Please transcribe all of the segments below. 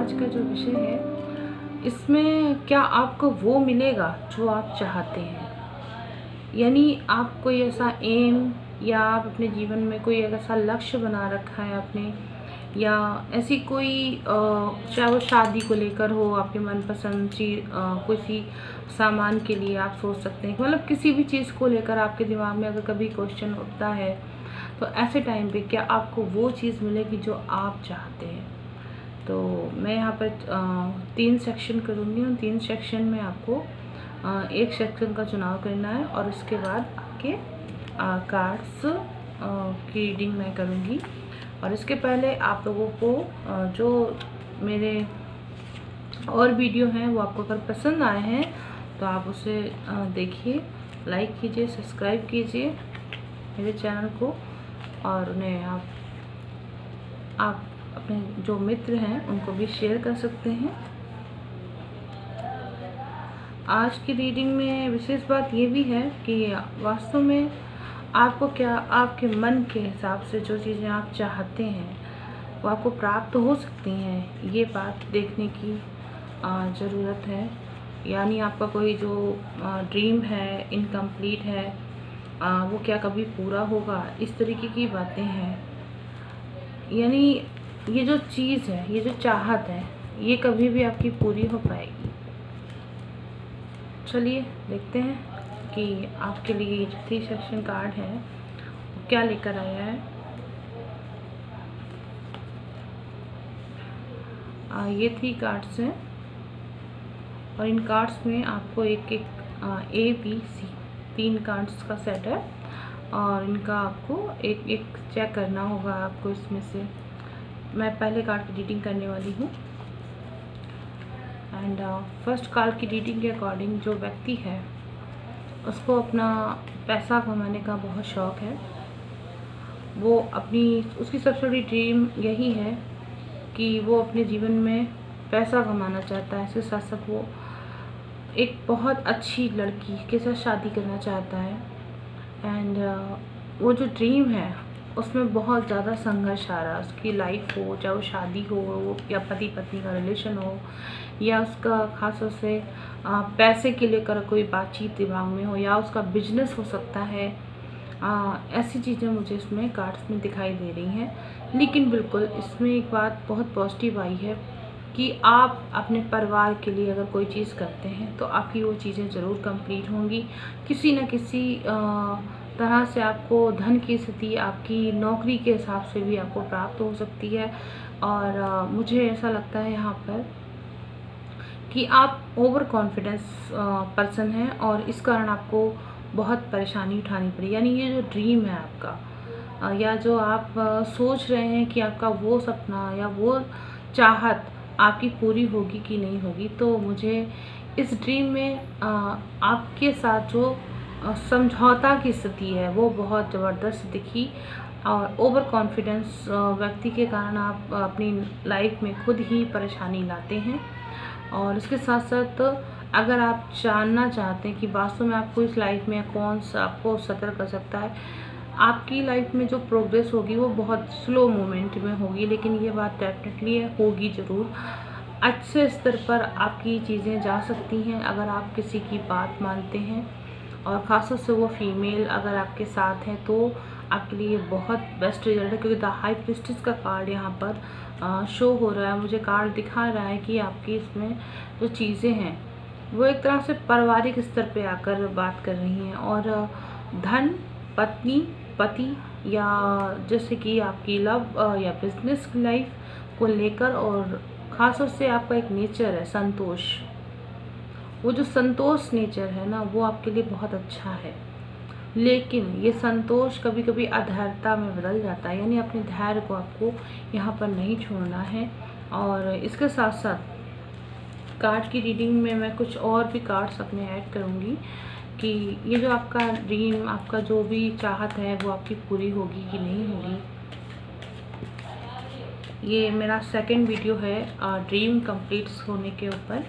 आज का जो विषय है इसमें क्या आपको वो मिलेगा जो आप चाहते हैं। यानी आप कोई ऐसा एम या आप अपने जीवन में कोई ऐसा लक्ष्य बना रखा है आपने, या ऐसी कोई चाहे वो शादी को लेकर हो, आपके मनपसंद चीज़ किसी सामान के लिए आप सोच सकते हैं, मतलब किसी भी चीज़ को लेकर आपके दिमाग में अगर कभी क्वेश्चन उठता है तो ऐसे टाइम पे क्या आपको वो चीज़ मिलेगी जो आप चाहते हैं। तो मैं यहाँ पर 3 सेक्शन करूँगी, उन 3 सेक्शन में आपको एक सेक्शन का चुनाव करना है और उसके बाद आपके कार्ड्स की रीडिंग मैं करूँगी। और इसके पहले आप लोगों को जो मेरे और वीडियो हैं वो आपको अगर पसंद आए हैं तो आप उसे देखिए, लाइक कीजिए, सब्सक्राइब कीजिए मेरे चैनल को, और उन्हें आप अपने जो मित्र हैं उनको भी शेयर कर सकते हैं। आज की रीडिंग में विशेष बात ये भी है कि वास्तव में आपको क्या आपके मन के हिसाब से जो चीज़ें आप चाहते हैं वो आपको प्राप्त हो सकती हैं, ये बात देखने की ज़रूरत है। यानी आपका कोई जो ड्रीम है, इनकम्प्लीट है, वो क्या कभी पूरा होगा, इस तरीके की बातें हैं। यानी ये जो चीज़ है, ये जो चाहत है, ये कभी भी आपकी पूरी हो पाएगी। चलिए देखते हैं कि आपके लिए ये जो 3 सेक्शन कार्ड है वो क्या लेकर आया है। ये 3 कार्ड्स हैं और इन कार्ड्स में आपको एक ABC 3 कार्ड्स का सेट है और इनका आपको एक एक चेक करना होगा। आपको इसमें से मैं पहले कार्ड की रीडिंग करने वाली हूँ। एंड फर्स्ट कार्ड की रीडिंग के अकॉर्डिंग जो व्यक्ति है उसको अपना पैसा कमाने का बहुत शौक़ है। वो उसकी सबसे बड़ी ड्रीम यही है कि वो अपने जीवन में पैसा कमाना चाहता है। इसके साथ साथ वो एक बहुत अच्छी लड़की के साथ शादी करना चाहता है। एंड वो जो ड्रीम है उसमें बहुत ज़्यादा संघर्ष आ रहा है। उसकी लाइफ हो, चाहे वो शादी हो या पति पत्नी का रिलेशन हो, या उसका खास तौर से पैसे के लेकर कोई बातचीत दिमाग में हो, या उसका बिजनेस हो सकता है। ऐसी चीज़ें मुझे इसमें कार्ड्स में दिखाई दे रही हैं। लेकिन बिल्कुल इसमें एक बात बहुत पॉजिटिव आई है कि आप अपने परिवार के लिए अगर कोई चीज़ करते हैं तो आपकी वो चीज़ें ज़रूर कंप्लीट होंगी। किसी न किसी तरह से आपको धन की स्थिति आपकी नौकरी के हिसाब से भी आपको प्राप्त हो सकती है। और मुझे ऐसा लगता है यहाँ पर कि आप ओवर कॉन्फिडेंस पर्सन हैं और इस कारण आपको बहुत परेशानी उठानी पड़ी। यानी ये जो ड्रीम है आपका, या जो आप सोच रहे हैं कि आपका वो सपना या वो चाहत आपकी पूरी होगी कि नहीं होगी, तो मुझे इस ड्रीम में आपके साथ जो समझौता की स्थिति है वो बहुत ज़बरदस्त दिखी। और ओवर कॉन्फिडेंस व्यक्ति के कारण आप अपनी लाइफ में खुद ही परेशानी लाते हैं। और इसके साथ साथ अगर आप जानना चाहते हैं कि वास्तव में आपको इस लाइफ में कौन सा आपको सतर्क कर सकता है, आपकी लाइफ में जो प्रोग्रेस होगी वो बहुत स्लो मोमेंट में होगी, लेकिन ये बात डेफिनेटली होगी ज़रूर। अच्छे स्तर पर आपकी चीज़ें जा सकती हैं अगर आप किसी की बात मानते हैं, और ख़ासतौर से वो फीमेल अगर आपके साथ हैं तो आपके लिए बहुत बेस्ट रिजल्ट है। क्योंकि द हाई प्रीस्टेस का कार्ड यहाँ पर शो हो रहा है, मुझे कार्ड दिखा रहा है कि आपकी इसमें जो चीज़ें हैं वो एक तरह से पारिवारिक स्तर पे आकर बात कर रही हैं। और धन, पत्नी, पति, या जैसे कि आपकी लव या बिजनेस लाइफ को लेकर, और ख़ासतौर से आपका एक नेचर है संतोष। वो जो संतोष नेचर है ना वो आपके लिए बहुत अच्छा है, लेकिन ये संतोष कभी कभी अधैर्यता में बदल जाता है। यानी अपने धैर्य को आपको यहाँ पर नहीं छोड़ना है। और इसके साथ साथ कार्ड की रीडिंग में मैं कुछ और भी कार्ड्स अपने ऐड करूँगी कि ये जो आपका ड्रीम, आपका जो भी चाहत है वो आपकी पूरी होगी कि नहीं होगी। ये मेरा सेकंड वीडियो है ड्रीम कंप्लीट्स होने के ऊपर,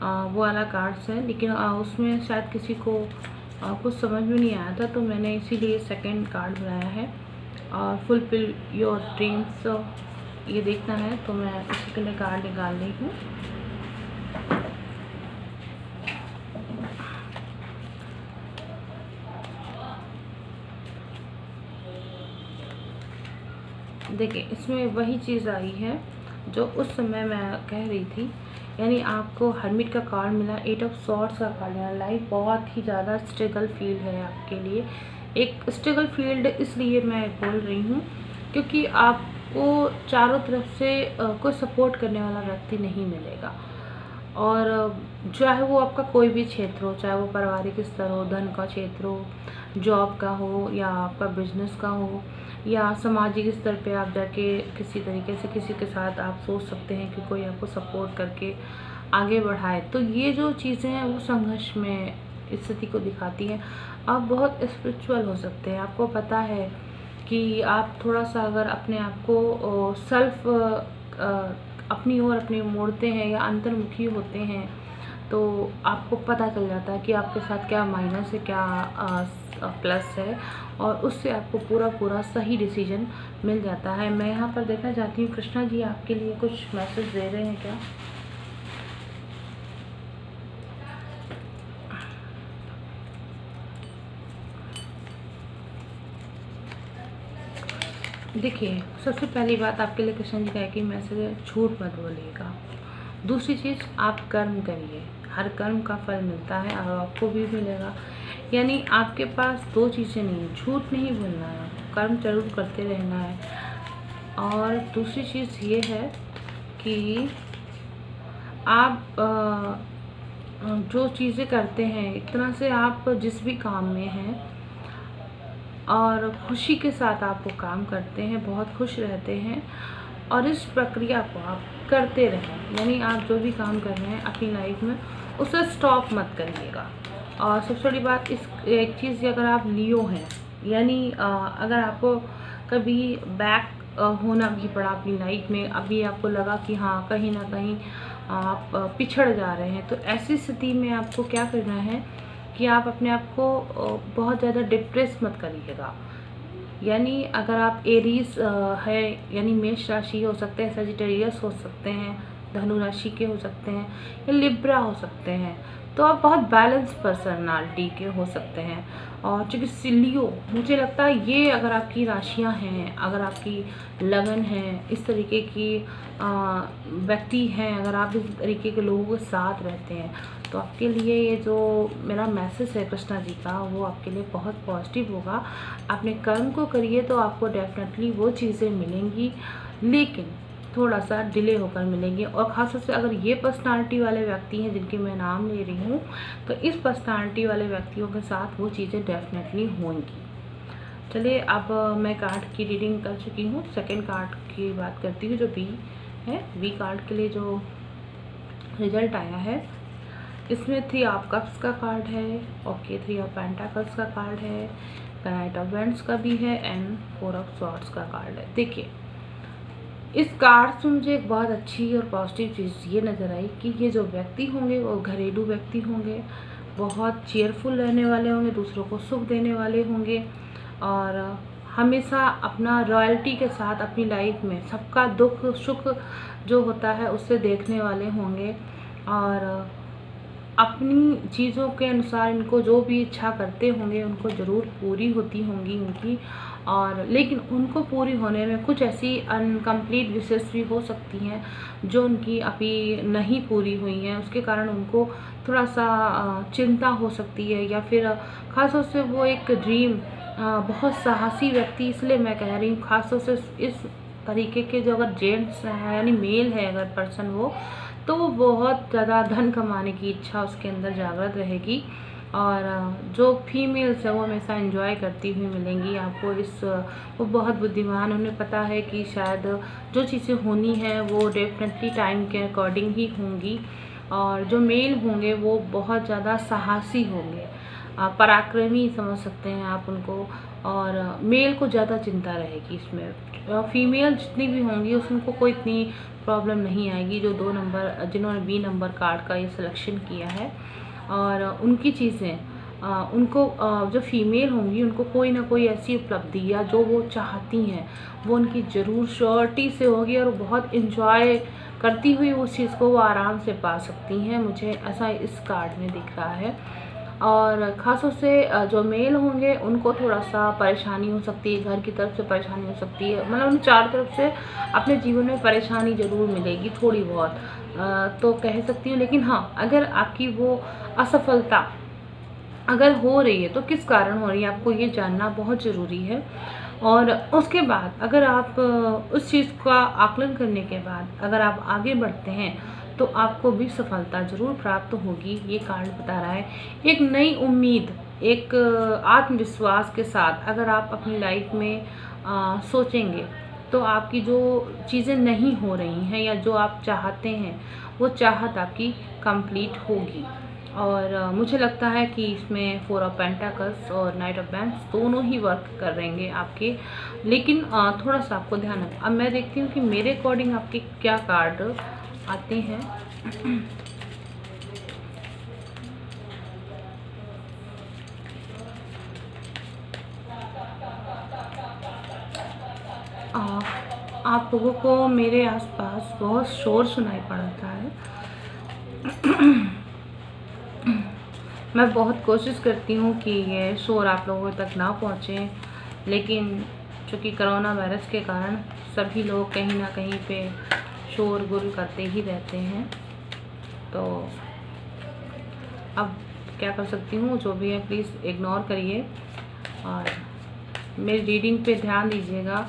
वो वाला कार्ड्स है। लेकिन उसमें शायद किसी को कुछ समझ में नहीं आया था, तो मैंने इसीलिए सेकंड कार्ड बनाया है, फुलफिल योर ड्रीम्स ये देखना है तो मैं उसी के लिए कार्ड निकाल रही हूँ। देखिए, इसमें वही चीज़ आई है जो उस समय मैं कह रही थी, यानी आपको हर्मिट का कार्ड मिला, 8 ऑफ सॉर्ड्स का कार्ड मिला। लाइफ बहुत ही ज़्यादा स्ट्रगल फील्ड है आपके लिए। एक स्ट्रगल फील्ड इसलिए मैं बोल रही हूँ क्योंकि आपको चारों तरफ से कोई सपोर्ट करने वाला व्यक्ति नहीं मिलेगा। और चाहे वो आपका कोई भी क्षेत्र हो, चाहे वो पारिवारिक स्तर हो, धन का क्षेत्र हो, जॉब का हो, या आपका बिजनेस का हो, या सामाजिक स्तर पे आप जाके किसी तरीके से किसी के साथ आप सोच सकते हैं कि कोई आपको सपोर्ट करके आगे बढ़ाए। तो ये जो चीज़ें हैं वो संघर्ष में स्थिति को दिखाती हैं। आप बहुत स्पिरिचुअल हो सकते हैं। आपको पता है कि आप थोड़ा सा अगर अपने आप को सेल्फ अपनी ओर अपने मोड़ते हैं या अंतर्मुखी होते हैं तो आपको पता चल जाता है कि आपके साथ क्या माइनस है, क्या प्लस है, और उससे आपको पूरा सही डिसीजन मिल जाता है। मैं यहाँ पर देखना चाहती हूँ कृष्णा जी आपके लिए कुछ मैसेज दे रहे हैं क्या। देखिए, सबसे पहली बात आपके लिए कृष्ण जी का एक ही मैसेज है, झूठ मत बोलिएगा। दूसरी चीज़, आप कर्म करिए, हर कर्म का फल मिलता है और आपको भी मिलेगा। यानी आपके पास दो चीज़ें नहीं है, झूठ नहीं बोलना है, कर्म जरूर करते रहना है। और दूसरी चीज़ ये है कि आप जो चीज़ें करते हैं, एक तरह से आप जिस भी काम में हैं और खुशी के साथ आप वो काम करते हैं, बहुत खुश रहते हैं, और इस प्रक्रिया को आप करते रहें। यानी आप जो भी काम कर रहे हैं अपनी लाइफ में उसे स्टॉप मत करिएगा। और सबसे बड़ी बात इस एक चीज़, अगर आप लियो हैं, यानी अगर आपको कभी बैक होना भी पड़ा अपनी लाइफ में, अभी आपको लगा कि हाँ कहीं ना कहीं आप पिछड़ जा रहे हैं, तो ऐसी स्थिति में आपको क्या करना है कि आप अपने आप को बहुत ज़्यादा डिप्रेस मत करिएगा। यानी अगर आप एरीज है, यानी मेष राशि हो सकते हैं, सजिटेरियस हो सकते हैं, धनु राशि के हो सकते हैं, या लिब्रा हो सकते हैं, तो आप बहुत बैलेंस पर्सनालिटी के हो सकते हैं। और चूँकि सिलियो, मुझे लगता है ये अगर आपकी राशियां हैं, अगर आपकी लगन है, इस तरीके की व्यक्ति हैं, अगर आप इस तरीके के लोगों के साथ रहते हैं, तो आपके लिए ये जो मेरा मैसेज है कृष्णा जी का, वो आपके लिए बहुत पॉजिटिव होगा। अपने कर्म को करिए तो आपको डेफिनेटली वो चीज़ें मिलेंगी, लेकिन थोड़ा सा डिले होकर मिलेंगे। और ख़ासतौर से अगर ये पर्सनालिटी वाले व्यक्ति हैं जिनके मैं नाम ले रही हूँ, तो इस पर्सनालिटी वाले व्यक्तियों के साथ वो चीज़ें डेफिनेटली होंगी। चलिए, अब मैं कार्ड की रीडिंग कर चुकी हूँ। सेकंड कार्ड की बात करती हूँ जो बी है। बी कार्ड के लिए जो रिजल्ट आया है, इसमें 3 ऑफ कप्स का कार्ड है, ओके, 3 ऑफ पेंटाकल्स का कार्ड है, नाइट ऑफ वेंड्स का भी है, एंड 4 ऑफ स्वॉर्ड्स का कार्ड है। देखिए, इस कार्ड से मुझे एक बहुत अच्छी और पॉजिटिव चीज़ ये नज़र आई कि ये जो व्यक्ति होंगे वो घरेलू व्यक्ति होंगे, बहुत चेयरफुल रहने वाले होंगे, दूसरों को सुख देने वाले होंगे, और हमेशा अपना रॉयल्टी के साथ अपनी लाइफ में सबका दुख सुख जो होता है उससे देखने वाले होंगे, और अपनी चीज़ों के अनुसार इनको जो भी इच्छा करते होंगे उनको ज़रूर पूरी होती होंगी उनकी। और लेकिन उनको पूरी होने में कुछ ऐसी अनकम्प्लीट विशेष भी हो सकती हैं जो उनकी अभी नहीं पूरी हुई हैं, उसके कारण उनको थोड़ा सा चिंता हो सकती है, या फिर ख़ासतौर से वो एक ड्रीम, बहुत साहसी व्यक्ति, इसलिए मैं कह रही हूँ ख़ासतौर से इस तरीके के जो अगर जेंट्स हैं यानी मेल है अगर पर्सन वो, तो वो बहुत ज़्यादा धन कमाने की इच्छा उसके अंदर जागृत रहेगी। और जो फीमेल्स है वो हमेशा एंजॉय करती हुई मिलेंगी आपको। वो बहुत बुद्धिमान, उन्हें पता है कि शायद जो चीज़ें होनी है वो डेफिनेटली टाइम के अकॉर्डिंग ही होंगी। और जो मेल होंगे वो बहुत ज़्यादा साहसी होंगे, पराक्रमी समझ सकते हैं आप उनको, और मेल को ज़्यादा चिंता रहेगी इसमें। फीमेल जितनी भी होंगी उसको कोई इतनी प्रॉब्लम नहीं आएगी जो 2 नंबर जिन्होंने बी नंबर कार्ड का ये सिलेक्शन किया है। और उनकी चीज़ें उनको जो फीमेल होंगी उनको कोई ना कोई ऐसी उपलब्धि या जो वो चाहती हैं वो उनकी ज़रूर श्योरिटी से होगी, और वो बहुत इन्जॉय करती हुई उस चीज़ को वो आराम से पा सकती हैं। मुझे ऐसा इस कार्ड में दिख रहा है। और ख़ासतौर से जो मेल होंगे उनको थोड़ा सा परेशानी हो सकती है, घर की तरफ से परेशानी हो सकती है, मतलब उन चारों तरफ से अपने जीवन में परेशानी ज़रूर मिलेगी थोड़ी बहुत, तो कह सकती हूँ। लेकिन हाँ, अगर आपकी वो असफलता अगर हो रही है तो किस कारण हो रही है आपको ये जानना बहुत ज़रूरी है। और उसके बाद अगर आप उस चीज़ का आकलन करने के बाद अगर आप आगे बढ़ते हैं तो आपको भी सफलता ज़रूर प्राप्त होगी। ये कार्ड बता रहा है एक नई उम्मीद, एक आत्मविश्वास के साथ अगर आप अपनी लाइफ में सोचेंगे तो आपकी जो चीज़ें नहीं हो रही हैं या जो आप चाहते हैं वो चाहत आपकी कंप्लीट होगी। और मुझे लगता है कि इसमें 4 ऑफ पेंटाकल्स और नाइट ऑफ बैंड्स दोनों ही वर्क कर रहेंगे आपके। लेकिन थोड़ा सा आपको ध्यान रखना। अब मैं देखती हूँ कि मेरे अकॉर्डिंग आपके क्या कार्ड आते हैं। आप लोगों को मेरे आसपास बहुत शोर सुनाई पड़ता है। मैं बहुत कोशिश करती हूँ कि ये शोर आप लोगों तक ना पहुँचे, लेकिन चूँकि कोरोना वायरस के कारण सभी लोग कहीं ना कहीं पे शोरगुल करते ही रहते हैं। तो अब क्या कर सकती हूँ, जो भी है प्लीज़ इग्नोर करिए और मेरी रीडिंग पे ध्यान दीजिएगा,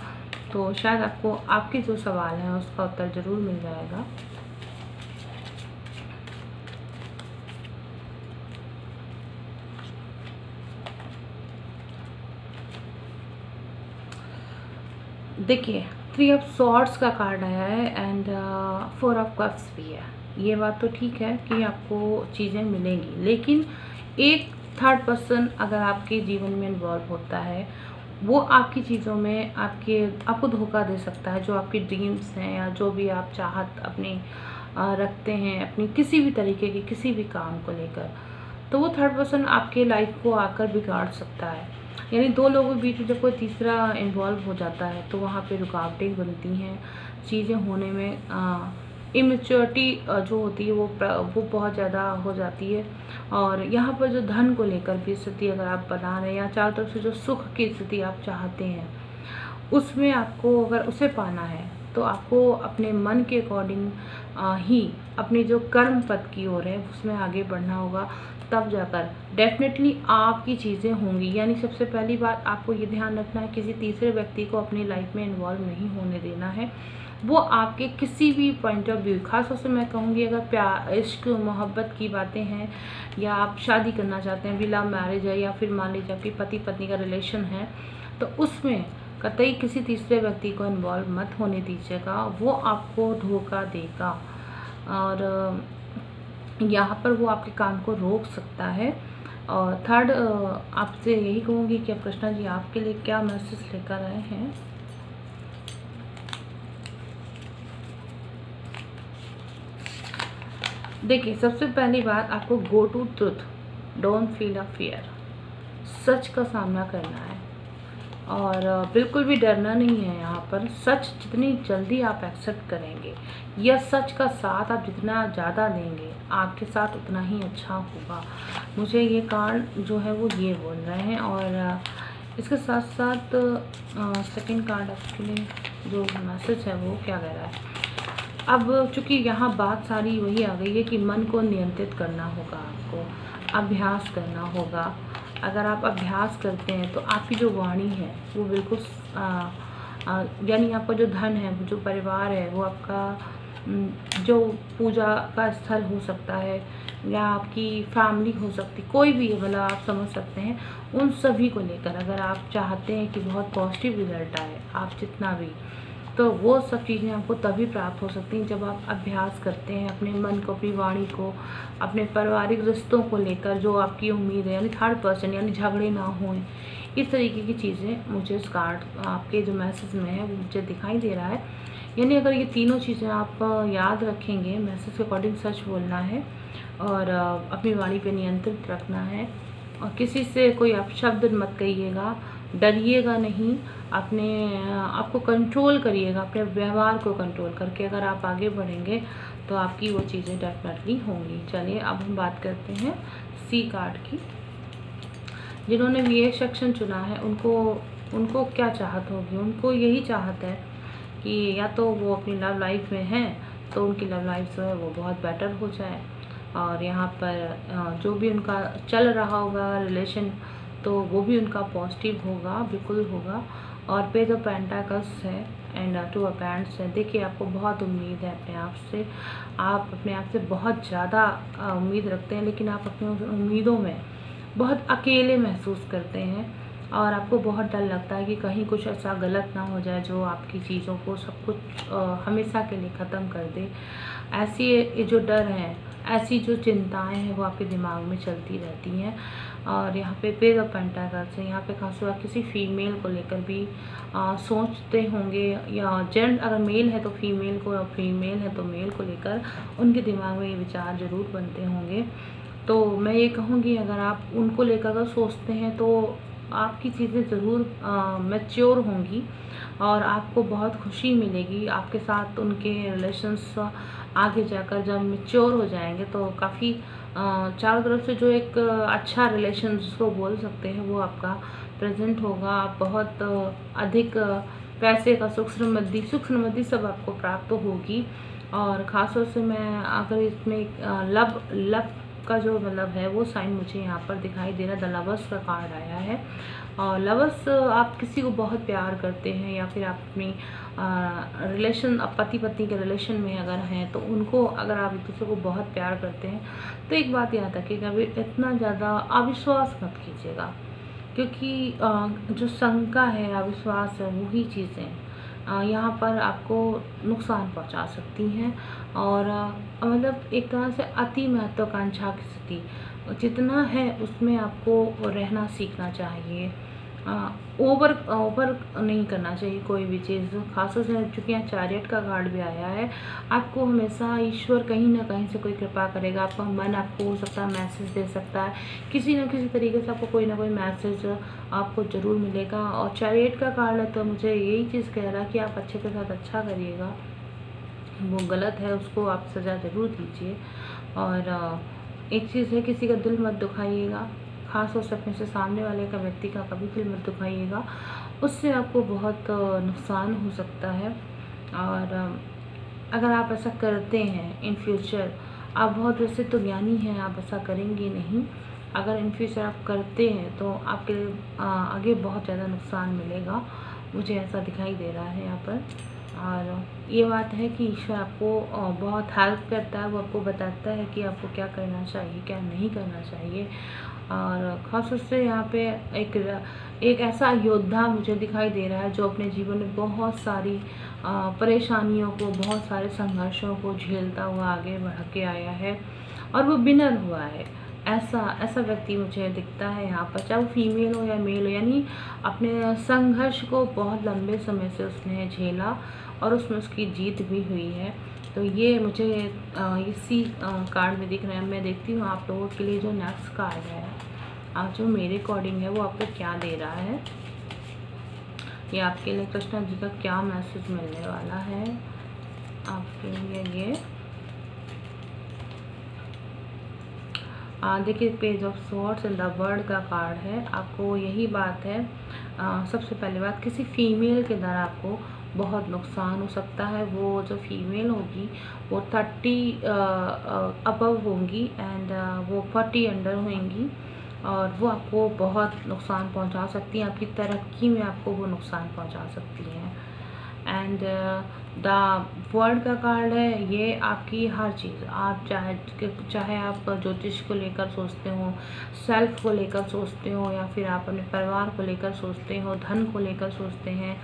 तो शायद आपको आपके जो सवाल हैं उसका उत्तर ज़रूर मिल जाएगा। देखिए 3 ऑफ सॉर्ड्स का कार्ड आया है एंड 4 ऑफ कप्स भी है। ये बात तो ठीक है कि आपको चीज़ें मिलेंगी, लेकिन एक थर्ड पर्सन अगर आपके जीवन में इन्वॉल्व होता है वो आपकी चीज़ों में आपको धोखा दे सकता है। जो आपकी ड्रीम्स हैं या जो भी आप चाहत अपनी रखते हैं अपनी किसी भी तरीके के किसी भी काम को लेकर, तो वो थर्ड पर्सन आपके लाइफ को आकर बिगाड़ सकता है। यानी 2 लोगों के बीच में जब कोई तीसरा इन्वॉल्व हो जाता है तो वहाँ पे रुकावटें बनती हैं, चीज़ें होने में इमेच्योरिटी जो होती है वो बहुत ज़्यादा हो जाती है। और यहाँ पर जो धन को लेकर भी स्थिति अगर आप बना रहे हैं या चारों तरफ से जो सुख की स्थिति आप चाहते हैं उसमें आपको अगर उसे पाना है तो आपको अपने मन के अकॉर्डिंग ही अपने जो कर्म पथ की ओर है उसमें आगे बढ़ना होगा, तब जाकर डेफिनेटली आपकी चीज़ें होंगी। यानी सबसे पहली बात आपको ये ध्यान रखना है किसी तीसरे व्यक्ति को अपनी लाइफ में इन्वॉल्व नहीं होने देना है। वो आपके किसी भी पॉइंट ऑफ व्यू, खास तौर से मैं कहूँगी अगर प्यार इश्क मोहब्बत की बातें हैं या आप शादी करना चाहते हैं, भी लव मैरिज है या फिर मान लीजिए आपकी पति पत्नी का रिलेशन है, तो उसमें कतई किसी तीसरे व्यक्ति को इन्वॉल्व मत होने दीजिएगा। वो आपको धोखा देगा और यहाँ पर वो आपके काम को रोक सकता है। और थर्ड आपसे यही कहूँगी कि कृष्णा जी आपके लिए क्या मैसेज लेकर आए हैं। देखिए सबसे पहली बात आपको go to truth, don't feel a fear. सच का सामना करना है और बिल्कुल भी डरना नहीं है। यहाँ पर सच जितनी जल्दी आप एक्सेप्ट करेंगे या सच का साथ आप जितना ज़्यादा देंगे आपके साथ उतना ही अच्छा होगा। मुझे ये कार्ड जो है वो ये बोल रहे हैं। और इसके साथ साथ सेकंड कार्ड आपके लिए जो मैसेज है वो क्या कह रहा है। अब चूँकि यहाँ बात सारी वही आ गई है कि मन को नियंत्रित करना होगा, आपको अभ्यास करना होगा। अगर आप अभ्यास करते हैं तो आपकी जो वाणी है वो बिल्कुल यानी आपका जो धन है, जो परिवार है, वो आपका जो पूजा का स्थल हो सकता है या आपकी फैमिली हो सकती, कोई भी मतलब आप समझ सकते हैं, उन सभी को लेकर अगर आप चाहते हैं कि बहुत पॉजिटिव रिजल्ट आए आप जितना भी, तो वो सब चीज़ें आपको तभी प्राप्त हो सकती हैं जब आप अभ्यास करते हैं अपने मन को, अपनी वाणी को, अपने पारिवारिक रिश्तों को लेकर जो आपकी उम्मीद है, यानी थर्ड पर्सन, यानी झगड़े ना हों, इस तरीके की चीज़ें मुझे इस कार्ड आपके जो मैसेज में है वो मुझे दिखाई दे रहा है। यानी अगर ये तीनों चीज़ें आप याद रखेंगे, मैसेज के अकॉर्डिंग सच बोलना है और अपनी वाणी पे नियंत्रित रखना है, और किसी से कोई अपशब्द मत कहिएगा, डरिएगा नहीं, अपने आपको कंट्रोल करिएगा, अपने व्यवहार को कंट्रोल करके अगर आप आगे बढ़ेंगे तो आपकी वो चीज़ें डेफिनेटली होंगी। चलिए अब हम बात करते हैं सी कार्ड की। जिन्होंने VA सेक्शन चुना है उनको क्या चाहत होगी? उनको यही चाहत है कि या तो वो अपनी लव लाइफ में हैं तो उनकी लव लाइफ जो है वो बहुत बेटर हो जाए, और यहाँ पर जो भी उनका चल रहा होगा रिलेशन तो वो भी उनका पॉजिटिव होगा, बिल्कुल होगा। और पेज ऑफ पेंटाकल्स है एंड 2 ऑफ हैंड्स है। देखिए आपको बहुत उम्मीद है अपने आप से, आप अपने आप से बहुत ज़्यादा उम्मीद रखते हैं, लेकिन आप अपनी उम्मीदों में बहुत अकेले महसूस करते हैं और आपको बहुत डर लगता है कि कहीं कुछ ऐसा गलत ना हो जाए जो आपकी चीज़ों को सब कुछ हमेशा के लिए ख़त्म कर दे। ऐसी ये जो डर हैं, ऐसी जो चिंताएं हैं वो आपके दिमाग में चलती रहती हैं। और यहाँ पे पेज ऑफ पेंटाकल्स है, यहाँ पे खासतौर किसी फीमेल को लेकर भी सोचते होंगे, या जेंट अगर मेल है तो फीमेल को, और फीमेल है तो मेल को लेकर उनके दिमाग में ये विचार ज़रूर बनते होंगे। तो मैं ये कहूँगी अगर आप उनको लेकर अगर सोचते हैं तो आपकी चीज़ें ज़रूर मैच्योर होंगी और आपको बहुत खुशी मिलेगी। आपके साथ उनके रिलेशंस आगे जाकर जब मैच्योर हो जाएंगे तो काफ़ी चारों तरफ से जो एक अच्छा रिलेशन जिसको बोल सकते हैं वो आपका प्रेजेंट होगा। आप बहुत अधिक पैसे का सुख समृद्धि सब आपको प्राप्त होगी। और ख़ासतौर से मैं अगर इसमें लव का जो मतलब है वो साइन मुझे यहाँ पर दिखाई दे रहा है। द लवर्स का कार्ड आया है और लवर्स आप किसी को बहुत प्यार करते हैं या फिर आप अपनी रिलेशन पति पत्नी के रिलेशन में अगर हैं तो उनको अगर आप एक दूसरे को बहुत प्यार करते हैं तो एक बात याद रखिएगा, अभी इतना ज़्यादा अविश्वास मत कीजिएगा, क्योंकि जो शंका है, अविश्वास है, वही चीज़ें यहाँ पर आपको नुकसान पहुँचा सकती हैं। और मतलब एक तरह से अति महत्वाकांक्षा की स्थिति जितना है उसमें आपको रहना सीखना चाहिए। ओवर नहीं करना चाहिए कोई भी चीज़। खासतौर से चूँकि यहाँ चैरियट का कार्ड भी आया है, आपको हमेशा ईश्वर कहीं ना कहीं से कोई कृपा करेगा। आपका मन आपको हो सकता है मैसेज दे सकता है, किसी न किसी तरीके से आपको कोई ना कोई मैसेज आपको ज़रूर मिलेगा। और चैरियट का कार्ड है तो मुझे यही चीज़ कह रहा है कि आप अच्छे के साथ अच्छा करिएगा, वो गलत है उसको आप सज़ा ज़रूर दीजिए। और एक चीज़ है, किसी का दिल मत दुखाइएगा, ख़ास तौर से अपने से सामने वाले का व्यक्ति का कभी दिल मत दुखाइएगा, उससे आपको बहुत नुकसान हो सकता है। और अगर आप ऐसा करते हैं इन फ्यूचर, आप बहुत वैसे तो ज्ञानी हैं, आप ऐसा करेंगे नहीं, अगर इन फ्यूचर आप करते हैं तो आपके आगे बहुत ज़्यादा नुकसान मिलेगा, मुझे ऐसा दिखाई दे रहा है यहाँ पर। और ये बात है कि ईश्वर आपको बहुत हेल्प करता है, वो आपको बताता है कि आपको क्या करना चाहिए क्या नहीं करना चाहिए। और ख़ास तौर से यहाँ पे एक ऐसा योद्धा मुझे दिखाई दे रहा है जो अपने जीवन में बहुत सारी परेशानियों को, बहुत सारे संघर्षों को झेलता हुआ आगे बढ़ के आया है और वो विनर हुआ है। ऐसा व्यक्ति मुझे दिखता है यहाँ पर, चाहे वो फीमेल हो या मेल हो, यानी अपने संघर्ष को बहुत लंबे समय से उसने झेला और उसमें उसकी जीत भी हुई है। तो ये मुझे इसी कार्ड में दिख रहा है। मैं देखती हूँ आप लोगों के लिए जो नेक्स्ट कार्ड है, आज जो मेरे अकॉर्डिंग है वो आपको क्या दे रहा है, ये आपके लिए कृष्णा जी का क्या मैसेज मिलने वाला है आपके लिए। ये देखिए page of swords and the world का कार्ड है। आपको यही बात है, सबसे पहली बात, किसी फीमेल के द्वारा आपको बहुत नुकसान हो सकता है। वो जो फीमेल होगी वो 30 अबव होंगी एंड वो 40 अंडर होंगी और वो आपको बहुत नुकसान पहुंचा सकती हैं, आपकी तरक्की में आपको वो नुकसान पहुंचा सकती हैं। एंड द वर्ल्ड का कार्ड है, ये आपकी हर चीज़, आप चाहे आप ज्योतिष को लेकर सोचते हो, सेल्फ को लेकर सोचते हो, या फिर आप अपने परिवार को लेकर सोचते हो, धन को लेकर सोचते हैं,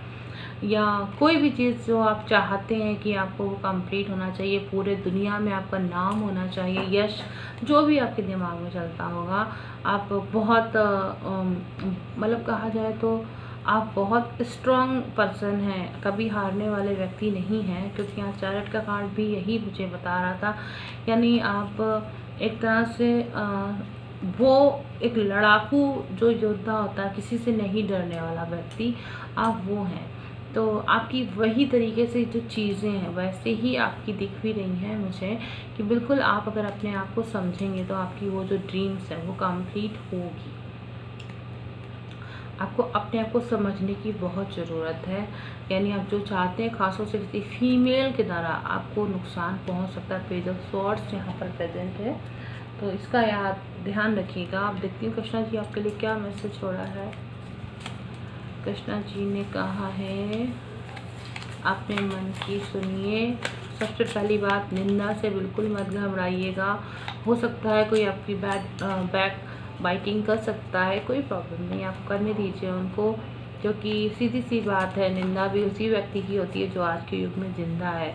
या कोई भी चीज़ जो आप चाहते हैं कि आपको वो कंप्लीट होना चाहिए, पूरे दुनिया में आपका नाम होना चाहिए, यश, जो भी आपके दिमाग में चलता होगा, आप बहुत मतलब कहा जाए तो आप बहुत स्ट्रॉन्ग पर्सन हैं, कभी हारने वाले व्यक्ति नहीं हैं, क्योंकि यहाँ चैरियट का कार्ड भी यही मुझे बता रहा था। यानी आप एक तरह से वो एक लड़ाकू जो योद्धा होता है, किसी से नहीं डरने वाला व्यक्ति, आप वो हैं। तो आपकी वही तरीके से जो चीज़ें हैं वैसे ही आपकी दिख भी रही हैं मुझे, कि बिल्कुल आप अगर अपने आप को समझेंगे तो आपकी वो जो ड्रीम्स हैं वो कंप्लीट होगी। आपको अपने आप को समझने की बहुत ज़रूरत है। यानी आप जो चाहते हैं, खासतौर से किसी फीमेल के द्वारा आपको नुकसान पहुंच सकता है। पेज ऑफ स्वॉर्ड्स यहाँ पर प्रेजेंट है, तो इसका याद ध्यान रखिएगा। आप देखती हूँ कृष्णा जी आपके लिए क्या मैसेज छोड़ा है। कृष्णा जी ने कहा है अपने मन की सुनिए। सबसे पहली बात, निंदा से बिल्कुल मत घबराइएगा। हो सकता है कोई आपकी बैक बाइटिंग कर सकता है, कोई प्रॉब्लम नहीं, आप करने दीजिए उनको, क्योंकि सीधी सी बात है, निंदा भी उसी व्यक्ति की होती है जो आज के युग में जिंदा है।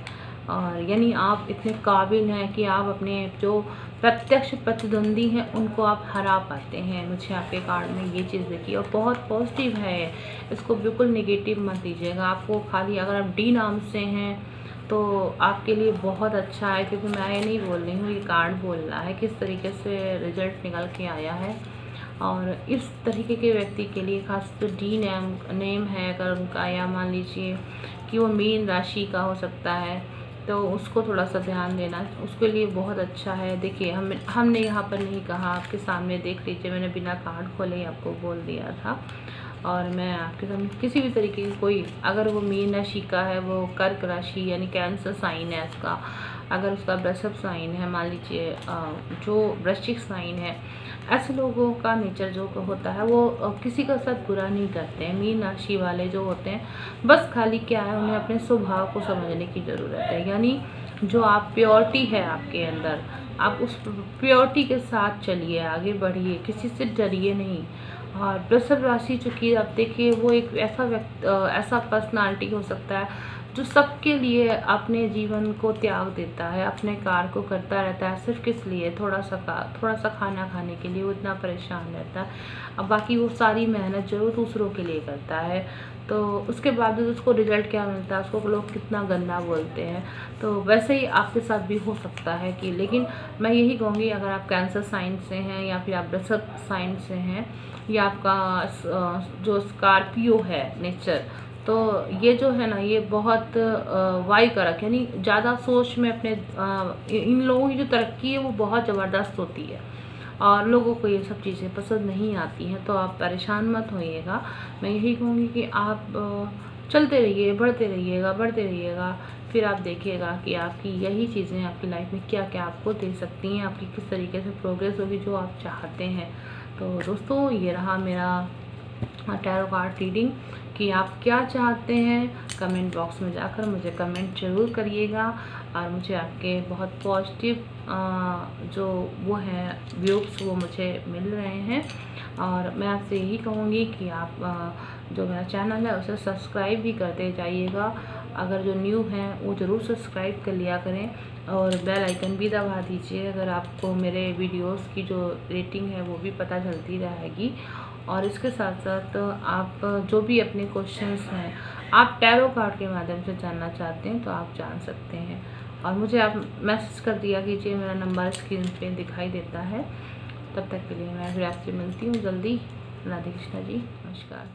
और यानी आप इतने काबिल हैं कि आप अपने जो प्रत्यक्ष प्रतिद्वंदी हैं उनको आप हरा पाते हैं। मुझे आपके कार्ड में ये चीज़ देखी और बहुत पॉजिटिव है, इसको बिल्कुल नेगेटिव मत लीजिएगा। आपको खाली अगर आप डी नाम से हैं तो आपके लिए बहुत अच्छा है, क्योंकि मैं ये नहीं बोल रही हूँ, ये कार्ड बोल रहा है किस तरीके से रिजल्ट निकल के आया है। और इस तरीके के व्यक्ति के लिए खास तो डी नेम है अगर उनका, या मान लीजिए कि वो मीन राशि का हो सकता है, तो उसको थोड़ा सा ध्यान देना, उसके लिए बहुत अच्छा है। देखिए हमने यहाँ पर नहीं कहा, आपके सामने देख लीजिए, मैंने बिना कार्ड खोले ही आपको बोल दिया था। और मैं आपके सामने किसी भी तरीके की कोई, अगर वो मीन राशि का है, वो कर्क राशि यानी कैंसर साइन है उसका, अगर उसका वृषभ साइन है, मान लीजिए जो वृश्चिक साइन है, ऐसे लोगों का नेचर जो होता है वो किसी का साथ बुरा नहीं करते हैं। मीन राशि वाले जो होते हैं, बस खाली क्या है, उन्हें अपने स्वभाव को समझने की ज़रूरत है। यानी जो आप प्योरिटी है आपके अंदर, आप उस प्योरिटी के साथ चलिए, आगे बढ़िए, किसी से डरिए नहीं। और वृषभ राशि चूँकि आप देखिए वो एक ऐसा पर्सनालिटी हो सकता है जो सबके लिए अपने जीवन को त्याग देता है, अपने कार्य को करता रहता है, सिर्फ किस लिए, थोड़ा सा खाना खाने के लिए वो इतना परेशान रहता है। अब बाकी वो सारी मेहनत जो है वो दूसरों के लिए करता है, तो उसके बावजूद उसको रिजल्ट क्या मिलता है, उसको लोग कितना गंदा बोलते हैं। तो वैसे ही आपके साथ भी हो सकता है कि, लेकिन मैं यही कहूँगी, अगर आप कैंसर साइन से हैं या फिर आप वृषभ साइन से हैं, या आपका जो स्कॉर्पियो है नेचर, तो ये जो है ना, ये बहुत वायु कारक, यानी ज़्यादा सोच में अपने इन लोगों की जो तरक्की है वो बहुत ज़बरदस्त होती है और लोगों को ये सब चीज़ें पसंद नहीं आती हैं। तो आप परेशान मत होइएगा, मैं यही कहूँगी कि आप चलते रहिए, बढ़ते रहिएगा, फिर आप देखिएगा कि आपकी यही चीज़ें आपकी लाइफ में क्या क्या आपको दे सकती हैं, आपकी किस तरीके से प्रोग्रेस होगी जो आप चाहते हैं। तो दोस्तों, ये रहा मेरा टैरो कार्ड रीडिंग कि आप क्या चाहते हैं। कमेंट बॉक्स में जाकर मुझे कमेंट ज़रूर करिएगा, और मुझे आपके बहुत पॉजिटिव जो वो हैं व्यूज़ वो मुझे मिल रहे हैं। और मैं आपसे यही कहूँगी कि आप जो मेरा चैनल है उसे सब्सक्राइब भी करते जाइएगा। अगर जो न्यू हैं वो ज़रूर सब्सक्राइब कर लिया करें, और बेल आइकन भी दबा दीजिए, अगर आपको मेरे वीडियोस की जो रेटिंग है वो भी पता चलती रहेगी। और इसके साथ साथ आप जो भी अपने क्वेश्चंस हैं आप टैरो कार्ड के माध्यम से जानना चाहते हैं तो आप जान सकते हैं, और मुझे आप मैसेज कर दिया कीजिए, मेरा नंबर स्क्रीन पे दिखाई देता है। तब तक के लिए मैं फिर आपसे मिलती हूँ जल्दी। राधे कृष्णा जी, नमस्कार।